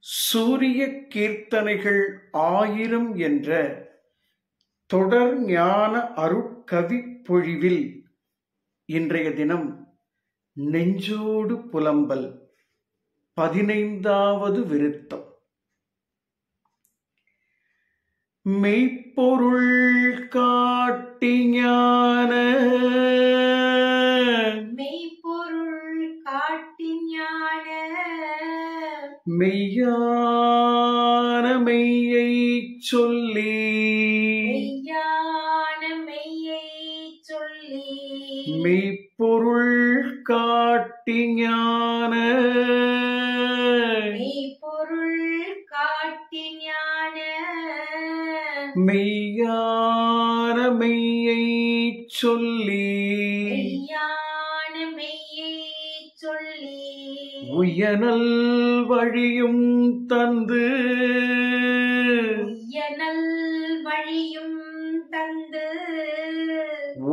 சூரிய கீர்த்தனைகள் 1000 என்ற தொடர் ஞான அருட்கவிப் பொழிவில் இன்றைய தினம் நெஞ்சோடு புலம்பல் 15வது விருத்தம். மெய்ப்பொருள் காட்டி ஞான மெய்யான மெய்யைச் சொல்லி மெய்ப்பொருள் காட்டி ஞான மெய்யான மெய்யைச் சொல்லி உயனல் வழியும் தந்து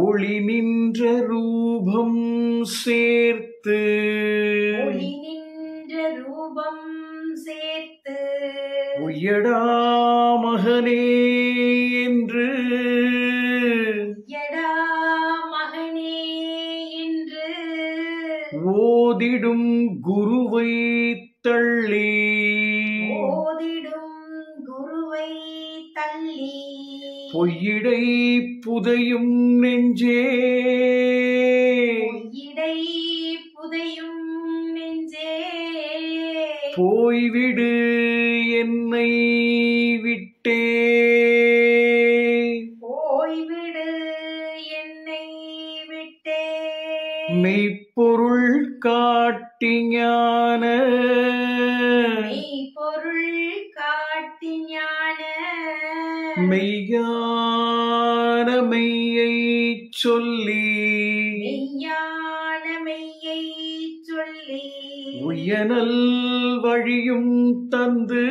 ஒளி நின்ற ரூபம் சேர்த்து உயடா மகனே என்று ஓதிடும் குருவை தள்ளி பொய்யிடை புதையும் நெஞ்சே போய்விடு என்னை விட்டே மெய்ப்பொருள் காட்டி ஞான மெய்யான மெய்யைச் சொல்லி உயனல் வழியும் தந்து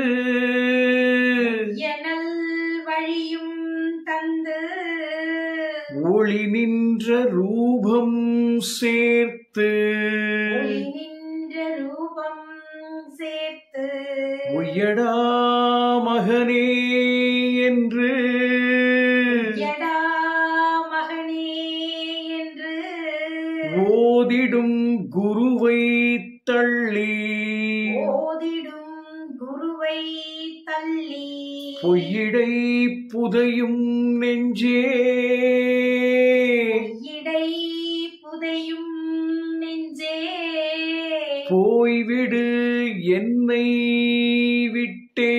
ஒளி நின்ற ரூபம் சேர்த்து உயடா மகனே என்று ஓதிடும் குருவை தள்ளி பொய்யிடை புதையும் நெஞ்சே போய்விடு என்னை விட்டே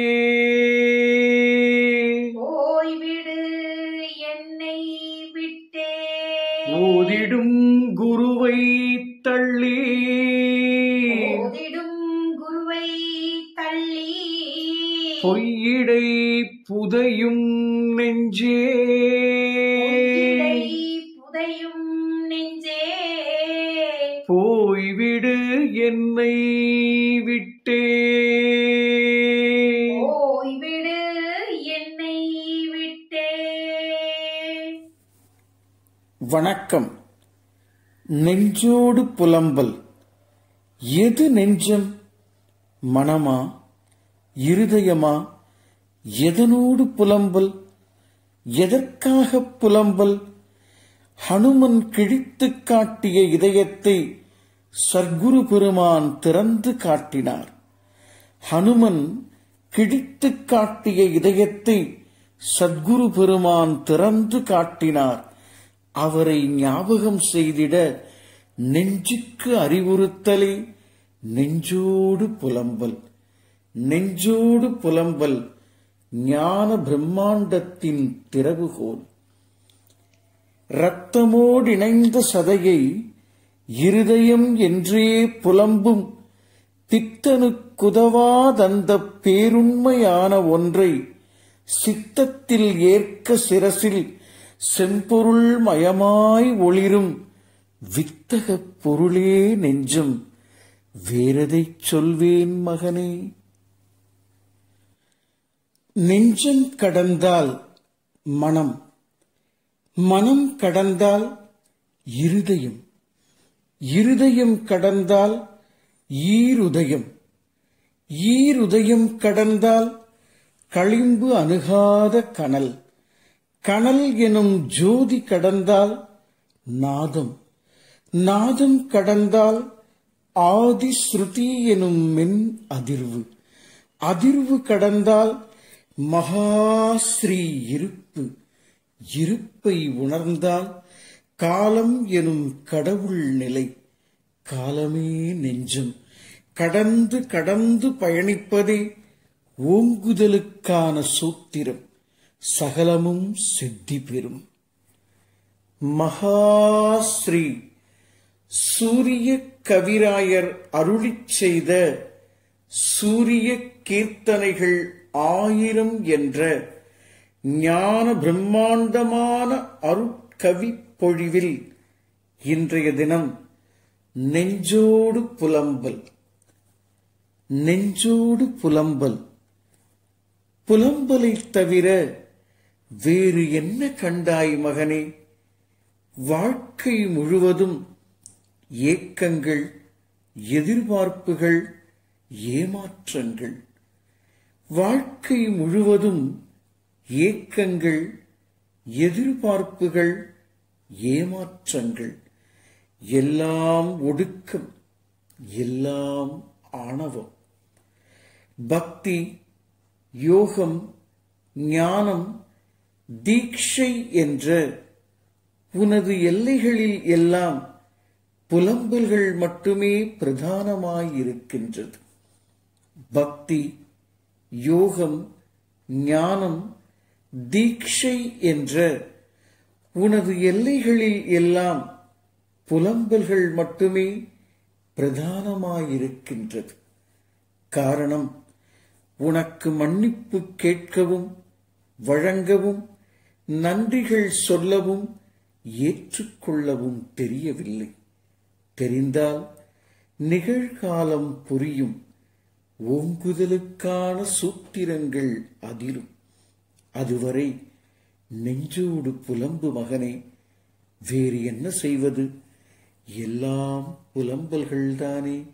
ஓதிடும் குருவை தள்ளி பொய்யிடை புதையும் நெஞ்சே போய்விடு என்னை விட்டே வணக்கம். நெஞ்சோடு புலம்பல். எது நெஞ்சம்? மனமா, இருதயமா? எதனோடு புலம்பல்? எதற்காக புலம்பல்? ஹனுமன் கிழித்துக் காட்டிய இதயத்தை சர்க்குரு பெருமான் திறந்து காட்டினார். ஹனுமன் கிழித்துக் காட்டிய இதயத்தை சத்குரு பெருமான் திறந்து காட்டினார். அவரை ஞாபகம் செய்திட நெஞ்சுக்கு அறிவுறுத்தலே நெஞ்சோடு புலம்பல். நெஞ்சோடு புலம்பல் ஞான பிரம்மாண்டத்தின் திறவுகோல். இரத்தமோடிணைந்த சதையை இருதயம் என்றே புலம்பும் பித்தனுக்குதவாதந்த பேருண்மையான ஒன்றை சித்தத்தில் ஏற்க சிரசில் செம்பொருள் மயமாய் ஒளிரும் வித்தகப் பொருளே நெஞ்சம். வேறெதைச் சொல்வேன் மகனே? நெஞ்சம் கடந்தால் மனம், மனம் கடந்தால் இருதயம், இருதயம் கடந்தால் ஈருதயம், ஈருதயம் கடந்தால் களிம்பு அணுகாத கனல், கனல் எனும் ஜோதி கடந்தால் நாதம், நாதம் கடந்தால் ஆதி ஸ்ருதி எனும் மென் அதிர்வு, அதிர்வு கடந்தால் மகாஸ்ரீ இருப்பு, இருப்பை உணர்ந்தால் காலம் எனும் கடவுள் நிலை, காலமே நெஞ்சம் கடந்து கடந்து பயணிப்பதே ஓங்குதலுக்கான சூத்திரம், சகலமும் சித்தி பெறும். மகாஸ்ரீ சூரிய கவிராயர் அருளிச் செய்த சூரிய கீர்த்தனைகள் 1000 என்ற ஞான பிரம்மாண்டமான அருட்கவி பொழிவில் இன்றைய தினம் நெஞ்சோடு புலம்பல். நெஞ்சோடு புலம்பல், புலம்பலைத் தவிர வேறு என்ன கண்டாய் மகனே? வாழ்க்கை முழுவதும் ஏக்கங்கள், எதிர்பார்ப்புகள், ஏமாற்றங்கள். வாழ்க்கை முழுவதும் ஏக்கங்கள், எதிர்பார்ப்புகள், ஏமாற்றங்கள். எல்லாம் ஒடுக்கம், எல்லாம் ஆணவம். பக்தி, யோகம், ஞானம், தீட்சை என்ற உனது எல்லைகளில் எல்லாம் புலம்பல்கள் மட்டுமே பிரதானமாயிருக்கின்றது. பக்தி, யோகம், ஞானம், தீட்சை என்ற உனது எல்லைகளில் எல்லாம் புலம்பல்கள் மட்டுமே பிரதானமாயிருக்கின்றது. காரணம், உனக்கு மன்னிப்பு கேட்கவும் வழங்கவும் நன்றிகள் சொல்லவும் ஏற்றுக்கொள்ளவும் தெரியவில்லை. தெரிந்தால் நிகழ்காலம் புரியும், ஓங்குதலுக்கான சூத்திரங்கள் அதிரும். அதுவரை நெஞ்சோடு புலம்பு மகனே. வேறு என்ன செய்வது? எல்லாம் புலம்பல்கள்தானே.